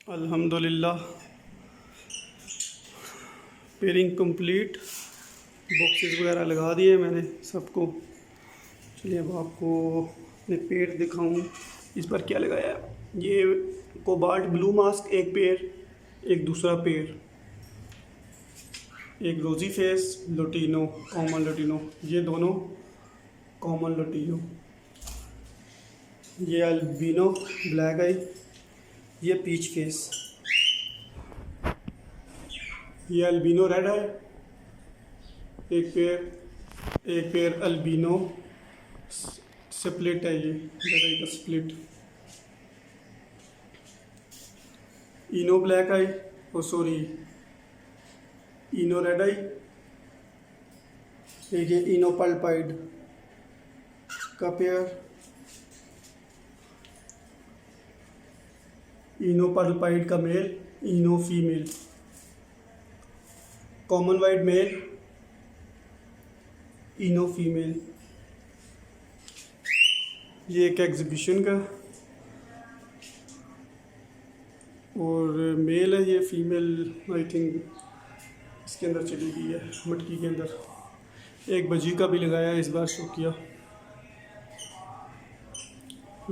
अल्हम्दुलिल्लाह pairing complete. Boxes वगैरह लगा दिए मैंने सबको। चलिए अब आपको अपने पेड़ दिखाऊं। इस पर क्या लगाया है, ये कोबाल्ट ब्लू मास्क एक पेड़, एक दूसरा पेड़, एक रोजी फेस लोटिनो कॉमन लोटिनो, ये दोनों कॉमन लोटिनो, ये अल्बिनो ब्लैक आई, ये पीच फेस, ये अल्बिनो रेड है, एक पेड़ अल्बिनो स्प्लिट है, ये रेड आई का स्प्लिट, इनो ब्लैक आई, ओ सॉरी इनो रेड आई, ये इनो पल्पाइड का पेयर, इनो पल्पाइड का मेल, इनो फीमेल, कॉमन वाइट मेल, इनो फीमेल। ये एक एग्जीबिशन का और मेल है, ये फीमेल आई थिंक इसके अंदर चली गई है, मटकी के अंदर। एक बजी का भी लगाया इस बार शो किया।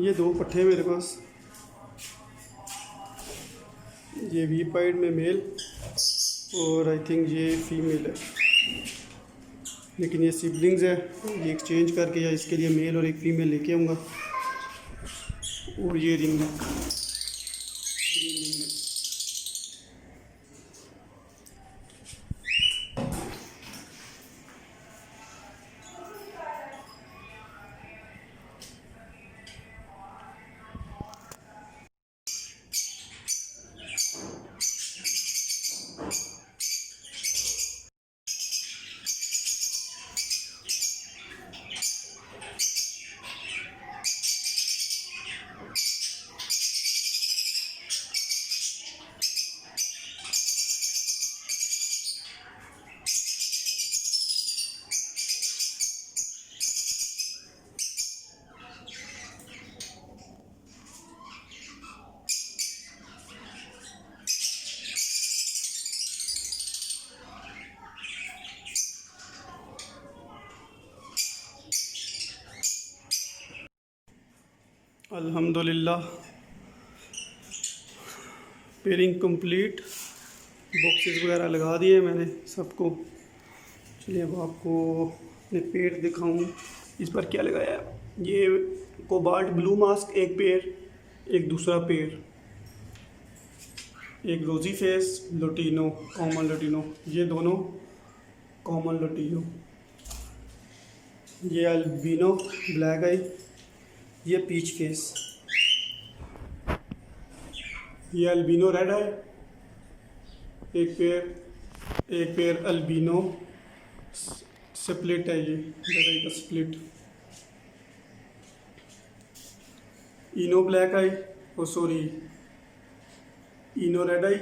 ये दो पट्ठे मेरे पास, ये वी पाइड में मेल और आई थिंक ये फीमेल है, लेकिन ये सिबलिंग्स है। ये एक्सचेंज करके या इसके लिए मेल और एक फ़ीमेल लेके आऊँगा। और ये ring neck, green ring neck. अल्हम्दुलिल्लाह पेयरिंग कंप्लीट। बॉक्सेस वगैरह लगा दिए मैंने सबको। चलिए अब आपको अपने पेड़ दिखाऊं। इस पर क्या लगाया है, ये कोबाल्ट ब्लू मास्क एक पेड़, एक दूसरा पेड़, एक रोजी फेस लोटिनो कॉमन लोटिनो, ये दोनों कॉमन लोटिनो, ये अल्बिनो ब्लैक आई, ये पीच फेस, ये अल्बिनो रेड है, एक पेड़ अल्बिनो स्प्लिट है, ये रेड आई का स्प्लिट, इनो ब्लैक आई, ओ सॉरी इनो रेड आई,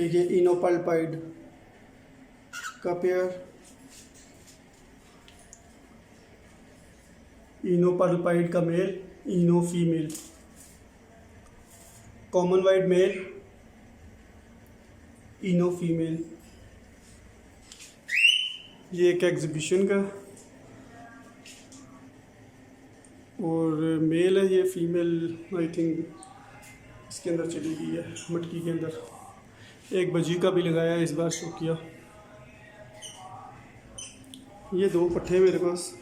ये इनो पल्पाइड का पेयर, इनो पल्पाइड का मेल, इनो फीमेल, कॉमन वाइट मेल, इनो फीमेल। ये एक एग्जीबिशन का और मेल है, ये फीमेल आई थिंक इसके अंदर चली गई है, मटकी के अंदर। एक बजी का भी लगाया इस बार शो किया। ये दो पट्ठे मेरे पास,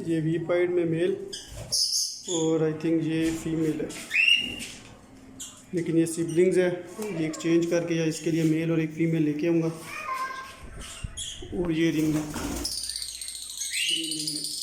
ये वी पाइड में मेल और आई थिंक ये फीमेल है, लेकिन ये सिबलिंग्स है। ये एक्सचेंज करके या इसके लिए मेल और एक फ़ीमेल लेके आऊँगा। और ये ring neck, green ring neck.